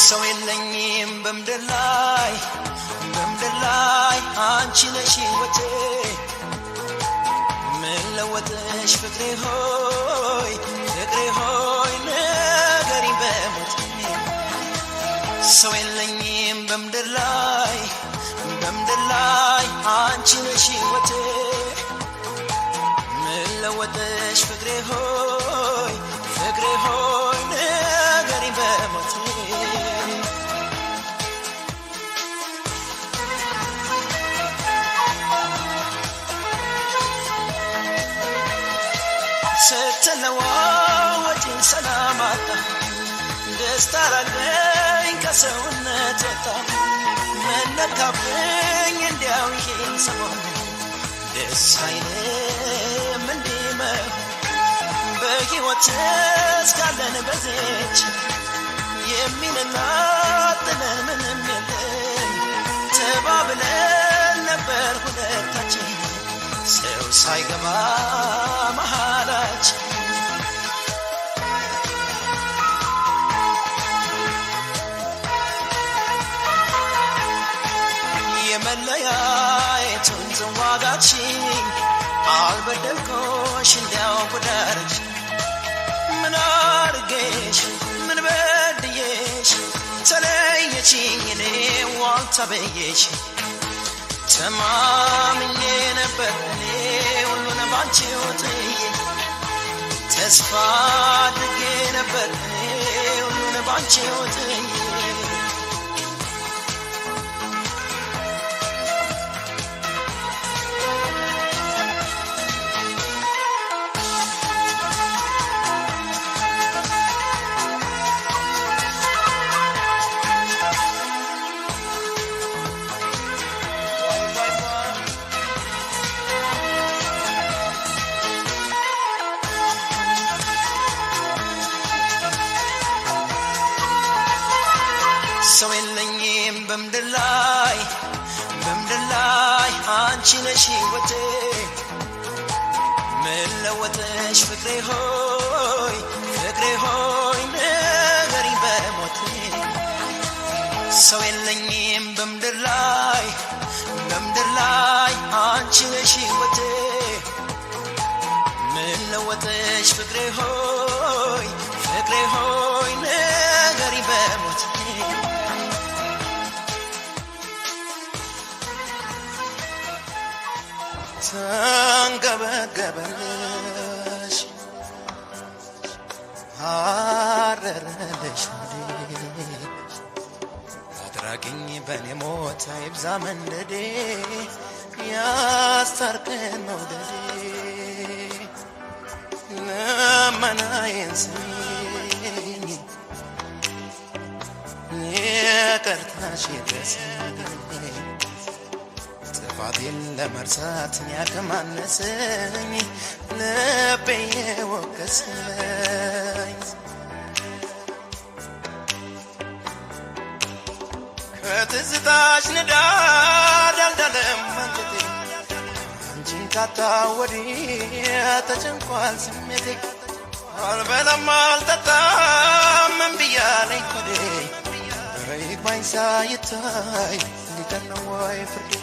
ሰው የለኝም በምድር ላይ አንቺ ነሽ ሕይወቴ ምን ለወጥሽ ፍቅሬ ሆይ ንገሪኝ በሞቴ ሰው የለኝም በምድር ላይ አንቺ ነሽ ሕይወቴ ምን ለወጥሽ ፍቅሬ ሆይ ንገሪኝ በሞቴ ስትለዋወጪኝ ሰላም አጣ ደስታ ራቀኝ ከሰውነት ወጣ መነካብኝ እንዲያው ይሄን ሰሞን ደስ አይልም እንዲመው በሕይወት እስካለን በዚች የሚንላጥለን ምንም የለም ተባብለን ነበር ሁለታችን ሰው ሳይገባ መሃላችን የመለያየቱን ዘዋጋችን አልበደልኩሽ እንዲያው ጉዳርሽ ምን አርጌሽ ምን በድዬሽ ተለየችኝ እኔ ዋልታ በየሽ ተማምኜ ነበር እኔ ሁሉን ባንቺው ጥዬ ተስፋ አድርጌ ነበር እኔ ሁሉን ባንቺው ጥዬ ሰው የለኝም በምድር ላይ አንቺ ነሽ ሕይወቴ ምን ለወጥሽ ፍቅሬ ሆይ ንገሪኝ በሞቴ ሰው የለኝም በምድር ላይ አንቺ ነሽ ሕይወቴ ምን ለወጥሽ ፍቅሬ ሆይ ንገሪኝ በሞቴ ተንገበገበልሽ አረረልሽ አድራጊኝ በኔ ሞት አይብዛ መንደዴ ያስታርቀን መውደዴ ልመናዬን ስሚኝ ይቅርታሽ ይድረሰኝ ጥፋቴን ለመርሳት ያከማነሰኝ ልቤ የወቀሰኝ ከትዝታሽ ንዳድ አልዳለም አንጀቴ አንቺን ካጣ ወዲህ ተጨንቋል ስሜቴ አልበላም አልጠጣም እምቢ አለኝ ሆዴ ይግባኝ ሳይታይ ሊቀር ነው ወይ ፍርዴ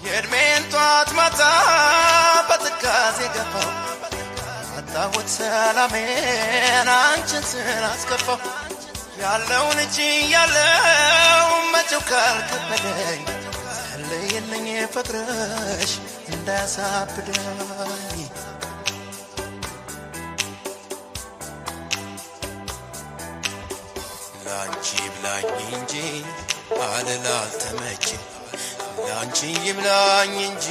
የእድሜን ጧት ማታ በትካዜ ገፋው አጣሁት ሰላሜን አንቺን ስላስከፋው ያለውን እጅ ያለው መቼው ካልከበደኝ ጸለየልኝ ፍቅርሽ እንዳያሳብደኝ ላንቺ ብላኝ እንጂ አልላልተመችኝ ላንቺ ይብላኝ እንጂ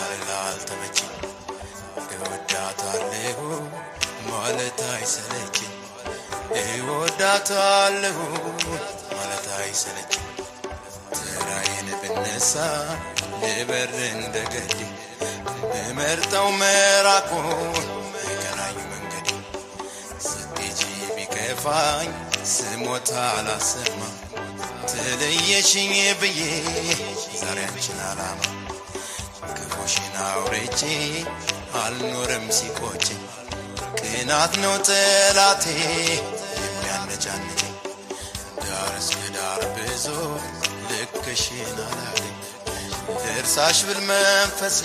አልላልተመችኝ እወዳታለሁ ማለት አይሰለችኝ እወዳታለሁ ማለት አይሰለችኝ ተራዬን ብነሳ ልበር እንደገዴ ብመርጠው መራቁን የቀናኝ መንገዴ ስትሄጂ ቢከፋኝ ስሞታ አላሰማ ተለየሽኝ ብዬ ዛሬ አንቺን አላማ ክፉሽን አውርቼ አልኖርም ሲቆጨኝ ቅናት ነው ጠላቴ የሚያነጫንጨኝ ዳር እስከ ዳር ብዙ ልክሽን አላገኝ ልርሳሽ ብል መንፈሴ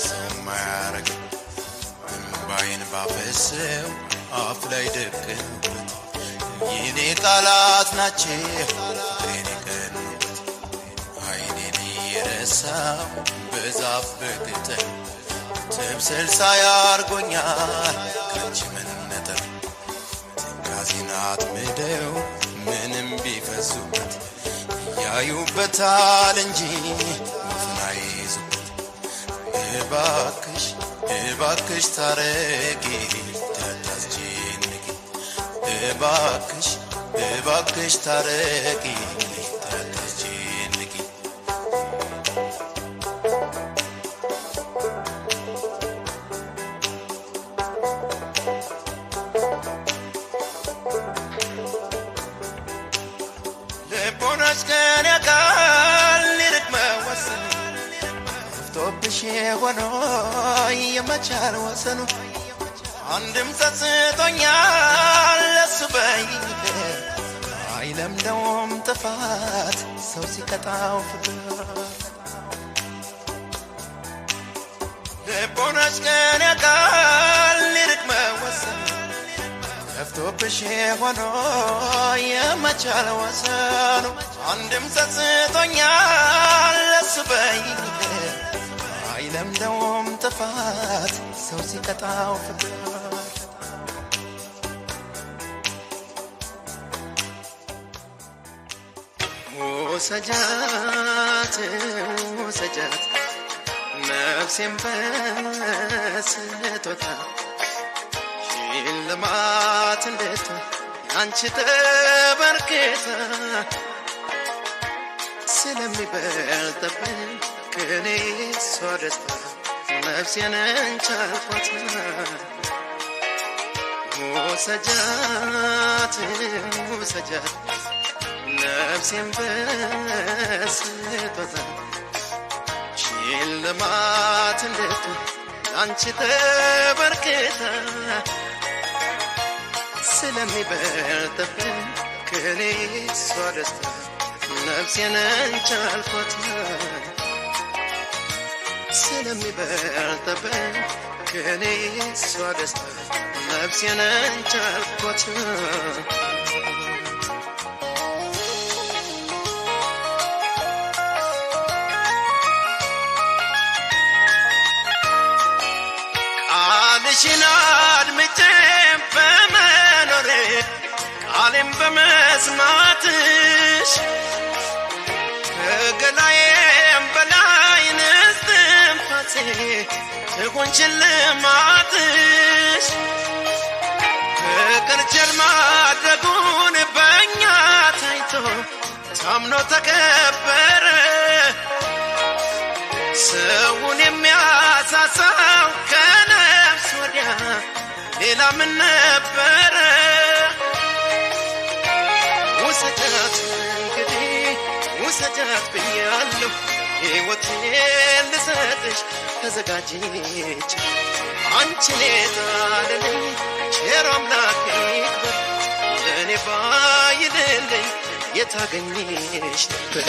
ሰማ ያረገኝ እምባዬን ባፈሰው አፍ ላይ ደቅንበት የኔ ቃላት ናቸው ፍቅሬን የቀኑበት አይኔን እየረሳው በዛፍ በቅጠል ትምስል ሳያርጎኛል ካንቺ መነጠል ትካዜን አጥምደው ምንም ቢፈዙበት ያዩበታል እንጂ ወፍን አይዙበት እባክሽ እባክሽ ታረቂኝ ታታስጨንቂኝ እባክሽ እባክሽ ታረቂኝ ታታስጨንቂኝ ልቦናሽ ከኔ ጋር ሊርቅ መወሰኑ ጠፍቶብሽ ሆኖ የመቻል ወሰኑ አንድም ጸጽቶኛል ለሱ በይቅር አይለምደውም ጥፋት ሰው ሲቀጣው ፍቅር ልቦናሽ ከኔ ጋር ሊርቅ መወሰኑ ጠፍቶብሽ ሆኖ የመቻል ወሰኑ አንድም ጸጽቶኛል ለሱ በይቅር አይለምደውም ጥፋት ሰው ሲቀጣው ፍቅር ውሰጃት ውሰጃት ነፍሴን በስጦታ ሽልማት እንድትሆን ያንቺ ተበርክታ ስለሚበልጥብኝ ከኔ እሷ ደስታ ነፍሴን እንቻልኳት ውሰጃት ውሰጃት ነፍሴን በስጦታ ሽልማት እንድትሆን ያንቺ ተበርክታ ስለሚበልጥብኝ ከኔ እሷ ደስታ ነፍሴን እንቻልኳት ስለሚበልጥብኝ ከኔ እሷ ደስታ ነፍሴን እንቻልኳት ቃልሽን አድምጬ በመኖሬ ቃሌን በመስማትሽ ከገላዬም በላይ እስትንፋሴ ትሁን ሽልማትሽ ፍቅር ቸር ማድረጉን በእኛ ታይቶ ታምኖ ተከበረ ሰውን የሚያሳሳው ከነፍስ ወዲያ ሌላ ምን ነበረ ውሰጃት እንግዲህ ውሰጃት ብያለሁ ሕይወቴን ልሰጥሽ ተዘጋጅቼ አንቺን የጣለልኝ ቸር አምላክ ይክበር ለእኔ ባይልልኝ የታገኝሽ ነበር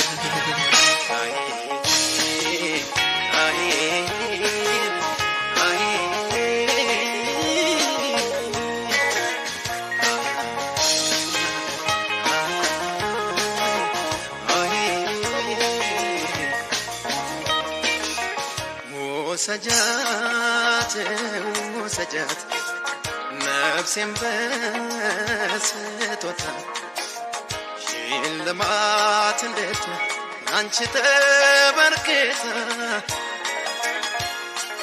ውሰጃት ውሰጃት ነፍሴን በስጦታ ሽልማት እንድትሆን አንቺ ተበርክታ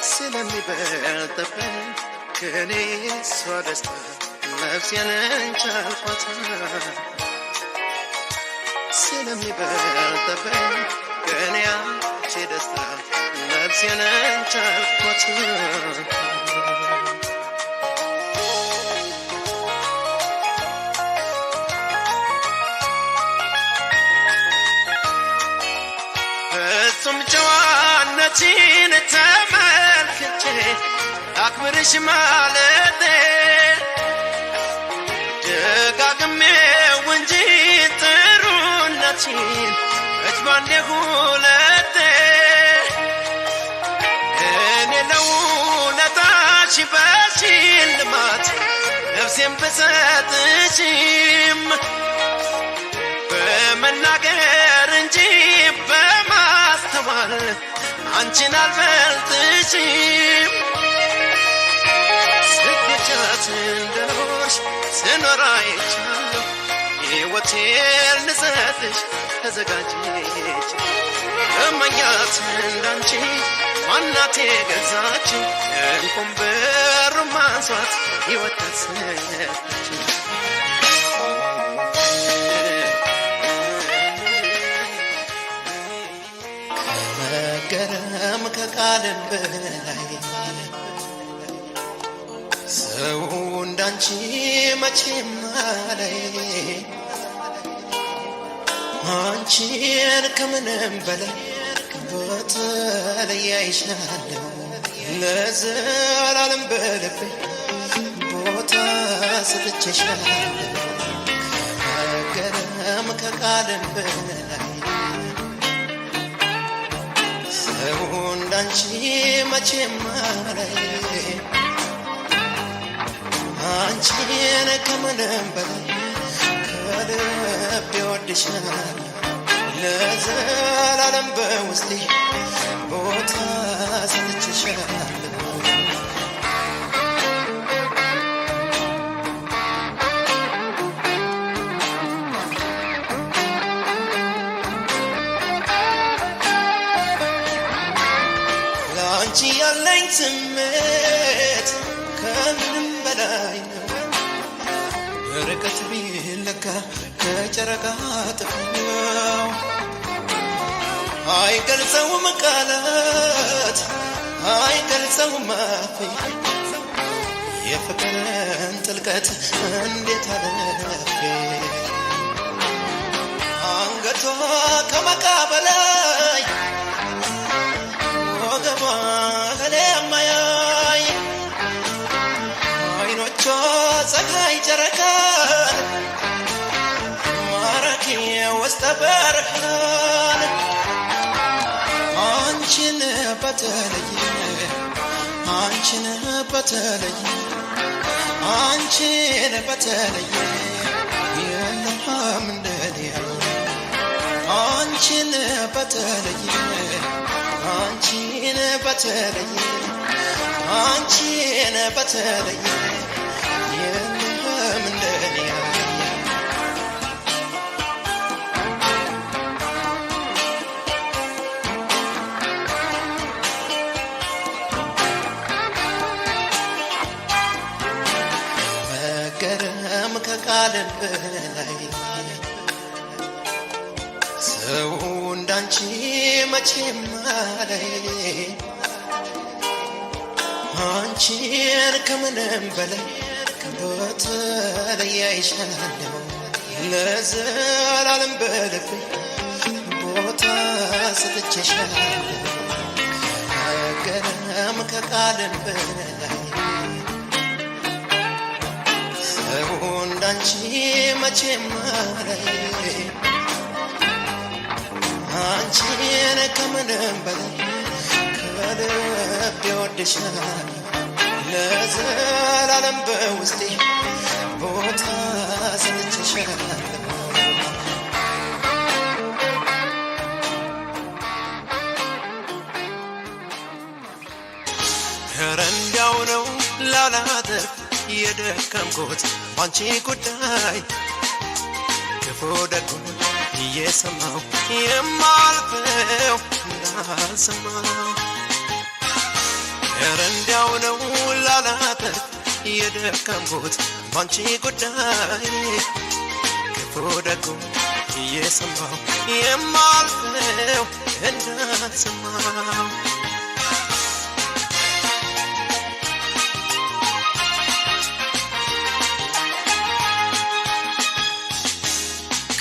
ስለሚበልጥብኝ ከኔ እሷ ደስታ ነፍሴን እንቻልኳት ስለሚበልጥብኝ ከኔ አንቺ ደስታ ነፍሴን እንቻልኳት ፍጹም ጨዋነትሽን ተመልክቼ አክብርሽ ማለቴ ፍቅራችን እጅባንዴ ሁለቴ እኔ ለውለታሽ በሽልማት ነፍሴን ብሰጥሽም በመናገር እንጂ በማስተዋል አንቺን አልበልጥሽም ስኬቻት እንደኖርሽ ስኖር አይቻለሁ ሕይወቴን ልሰጥሽ ተዘጋጅች እመኛት እንዳንቺ ዋናቴ ገዛችኝ እንቁም ብር ማንሷት ሕይወት ተሰጠችኝ ከመገረም ከቃልም በላይ ሰው እንዳንቺ መቼም አላይ አንቺን ከምንም በላይ በተለይ አይሻለሁ ለዘላለም በልቤ ቦታ ሰጥቼሻለሁ ከመገረም ከቃልም በላይ ሰው እንዳንቺ መቼም አላይ አንቺን ከምንም በላይ ከልቤ ወድሻለሁ ለዘላለም በውስጤ ቦታ ሰጥቼሻለሁ ለአንቺ ያለኝ ስሜት ከምንም በላይ ነው ርቀት ቢለካ ከጨረቃ ጥፍው አይገልጸውም ቃላት አይገልጸውም አፌ የፍቅርን ጥልቀት እንዴት አለፌ አንገቷ ከመቃ በላይ ወገቧ ከኔ የማያይ አይኖቿ ፀሐይ ጨረቃን ማራኪ ውስጠ በርሃን አንቺን በተለየ አንቺን በተለየ አንቺን በተለየ የለም እንደኔ አንቺን በተለየ አንቺን በተለየ አንቺን በተለየ የለም እንደኔ መገረም ከቃልም በላይ ሰው እንዳንቺ መቼም አላይ አንቺን ከምንም በላይ በተለይ አይሻለሁ ለዘላለም በልቤ ቦታ ሰጥቼሻለሁ መገረም ከቃልም በላይ ሰው እንዳንቺ መቼም አላይ አንቺን ከምንም በላይ ከልቤ ወድሻለሁ ለዘላለም በውስጤ ቦታ ሰጥቼሻለሁ ኧረ እንዲያው ነው ላላተርፍ የደከምኩት ባንቺ ጉዳይ ክፉ ደጉን እየሰማሁ የማልፈው እንዳልሰማሁ ኧረ እንዲያው ነው ላላተርፍ የደከምኩት ባንቺ ጉዳይ ክፉ ደጉን እየሰማሁ የማልፈው እንዳልሰማሁ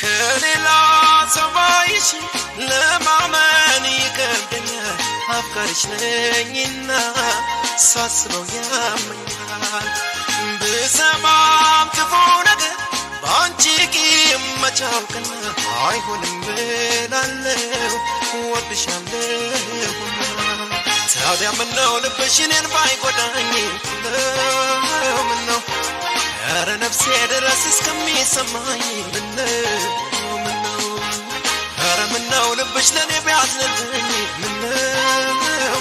ከሌላ ሰው ባይሽ ለማመን ይከብደኛል አፍቃሪሽ ነኝና ሳስበው ያመኛል ብሰማም ክፉ ነገር ባንቺ ቂም መቻውቅና አይሆንም ብላለሁ ወድሻለሁ ታዲያ ምነው ልብሽ እኔን ባይጎዳኝ ምነው ኧረ ነፍሴ ድረስ እስከሚሰማኝ ምነው ኧረ ምነው ልብሽ ለኔ ቢያዝንልኝ ምነው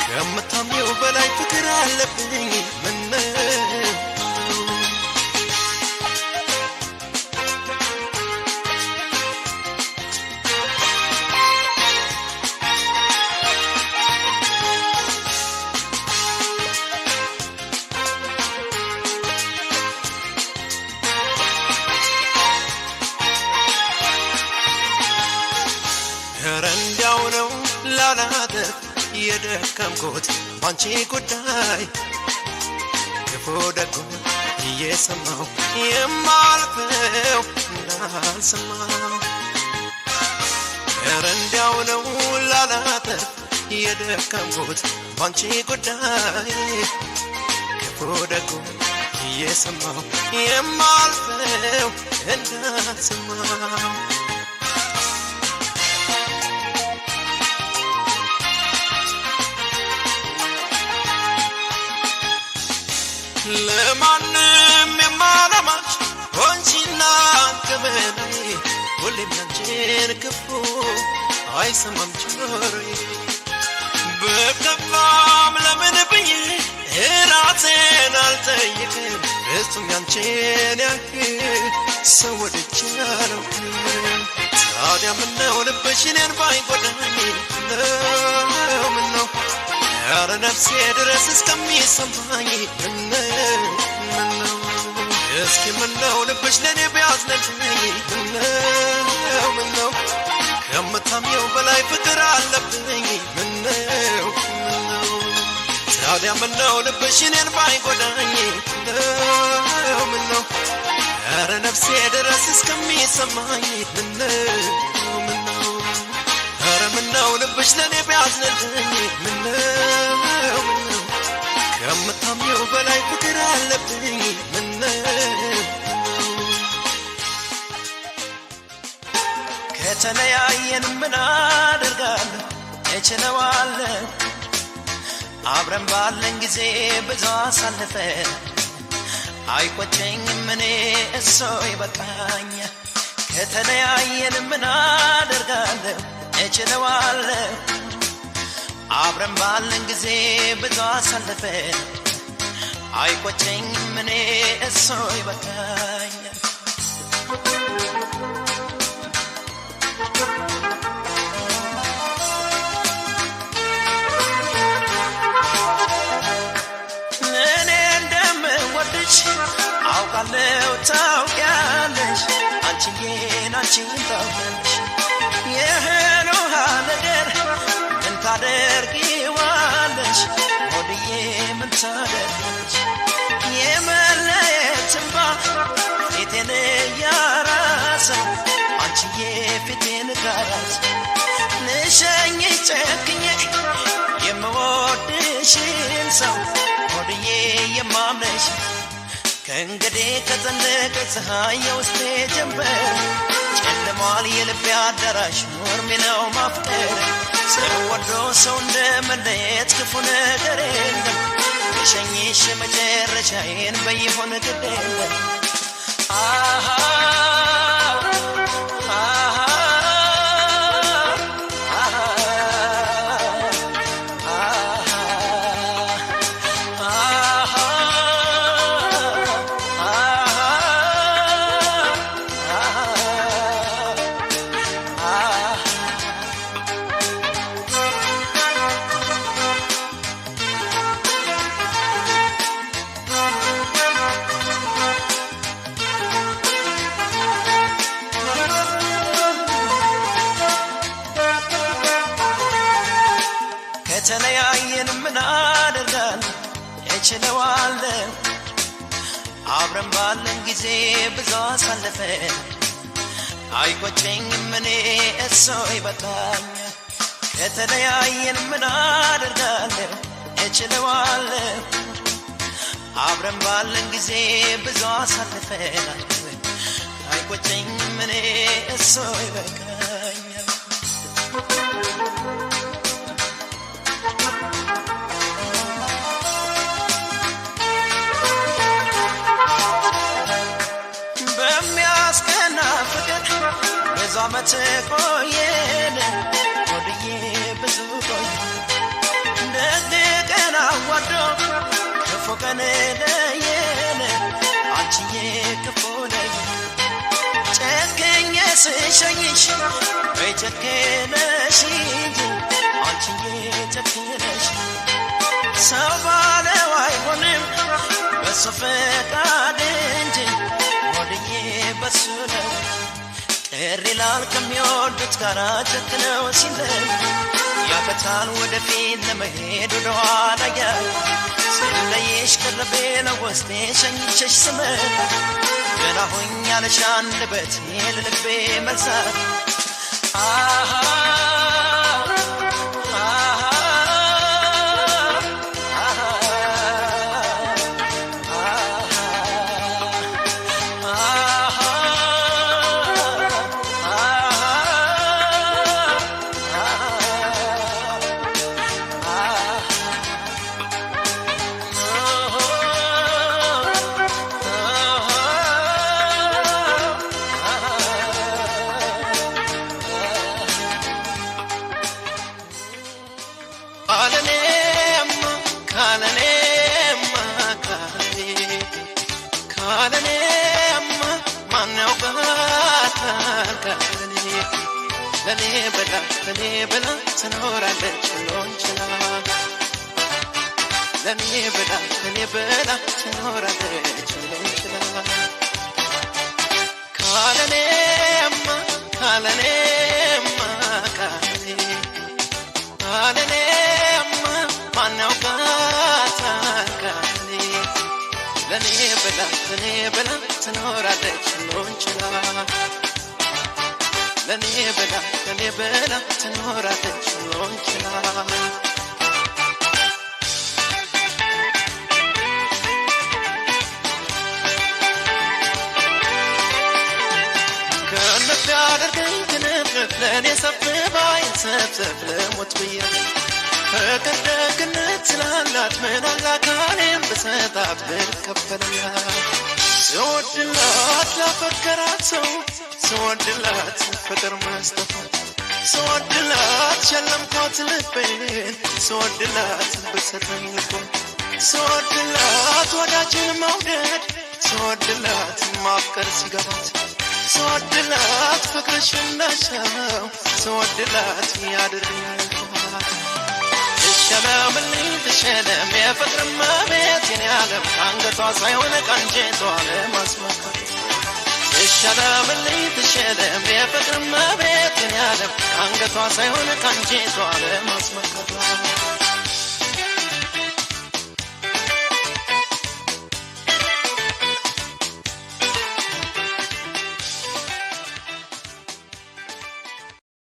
ከምታምኚው በላይ ፍቅር አለብኝ ምነው ረንዳው ነው ላላተፍ የደከምኩት ባንቺ ጉዳይ ክፉ ደጉ እየሰማሁ የማልፈው እንዳልሰማሁ ረንዳው ነው ላላተፍ የደከምኩት ባንቺ ጉዳይ ክፉ ደጉ እየሰማሁ የማልፈው እንዳልሰማሁ ለማንም የማለማች ሆንቺና ከበላይ ሁሌም ያንቺን ክፉ አይሰማም ጆሮዬ በከፋም ለምን ብዬ ራሴን አልጠይቅም ፍጹም ያንቺን ያህል ሰው ወድጄ አላውቅም ታዲያ ምነው ልብሽ እኔን ባይጎዳኝ ምነው ኧረ ነፍሴ ድረስ እስከሚሰማኝ ምነው እስኪ ምነው ልብሽ ለኔ ቢያዝንልኝ ምነው ከምታምኚው በላይ ፍቅር አለብኝ ምነው ታዲያ ምነው ልብሽ እኔን ባይጎዳኝ ምነው ኧረ ነፍሴ ድረስ እስከሚሰማኝ ምነው ኧረ ምነው ልብሽ ለኔ ቢያዝንልኝ ምነው ከምታምኚው በላይ ፍቅር አለብኝ ምነው ከተለያየን ምን አደርጋለሁ እችለዋለሁ አብረን ባለን ጊዜ ብዙ አሳልፈን አይቆጨኝም እኔ እሱ ይበቃኝ ከተለያየን ምን አደርጋለሁ እችለዋለሁ አብረን ባለን ጊዜ ብዙ አሳልፈን አይቆጨኝም እኔ እሱ ይበቃኝ እኔ እንደምወድሽ አውቃለሁ ታውቂያለሽ አንቺዬን ታውቂያለሽ የህል ውሃ ነገር ምን ታደርጊዋለሽ ሆድዬ ምን ታደርጊያለሽ የመለየት እንባ ፊቴን እያራሰው አንቺዬ ፊቴን ጋራሰው ልሸኝሽ ጨክኜ የምወድሽን ሰው ሆድዬ የማምነሽ ከእንግዲህ ከጸለቀ ፀሐይ የውስጤ ጀንበር ጨልሟል የልቤ አዳራሽ ኖርሜ ነው ማፍቀር ሰው ወዶ ሰው እንደመለየት ክፉ ነገር የለም የሸኝሽ መጨረሻዬን በይሆን ግድ የለም ከተለያየን ምን አደርጋለሁ እችለዋለሁ አብረን ባለን ጊዜ ብዙ አሳልፈን አይቆጨኝም እኔ እሱ ይበቃኝ ከተለያየን ምን አደርጋለሁ እችለዋለሁ አብረን ባለን ጊዜ ብዙ አሳልፈን አይቆጨኝ ምን እሱ ይበቃኛል በሚያስቀና ፍቅር ብዙ ዓመት ቆየን ወድዬ ብዙ ቆየን እንደገና ወዶ ክፉ ቀን ለየን አንቺዬ ክፉ ነኝ ጨክኜ ስሸኝሽ በጨከነሽ እንጂ አንቺዬ ጨክነሽ ሰው ባለው አይሆንም በሱ ፈቃድ እንጂ ወድዬ በሱ ነው ቅር ይላል ከሚወዱት ጋር ጨክነው ሲለይ ያበታል ወደፊት ለመሄድ ወደኋላ ያል ስለይሽ ቅርቤ ለውስጤ ሸኝቼሽ ስመት ገና ሆኛለሽ አንደበቴ ለልቤ መልሳት አሃ ለኔ በላ ትኖራለች ሎንችላ ለኔ በላ ትኖራለች ሎንችላ ካለኔማ ማነው ካታካኔ ለኔ በላ ትኖራለች ሎንችላ ለኔ በላ ትኖራለች ሎንችላ ከነፍ ያደርገኝ ክንፍ ለኔ ሰፍባይ ሰፍሰፍ ለሞት ብዬ ፍቅር ደግነት ስላላት ምን አላካኔም ብሰጣት ብከፈልላት ስወድላት ላፈቀራት ሰው ስወድላት ፍቅር መስጠፋት ስወድላት ሸለምኳት ልቤን ስወድላት ብሰጠኝ ልቦን ስወድላት ወዳጅን መውደድ ስወድላት ማፍቀር ሲገባት ስወድላት ፍቅርሽ እንዳሻው ስወድላት ያድርግልባት ትሸለም የፍቅር መቤት የኔ ዓለም አንገቷ ሳይሆን ቀንጀቷ ለማስመካት ትሸለም የፍቅር መቤት የኔ ዓለም አንገቷ ሳይሆን ቀንጀቷ ለማስመካት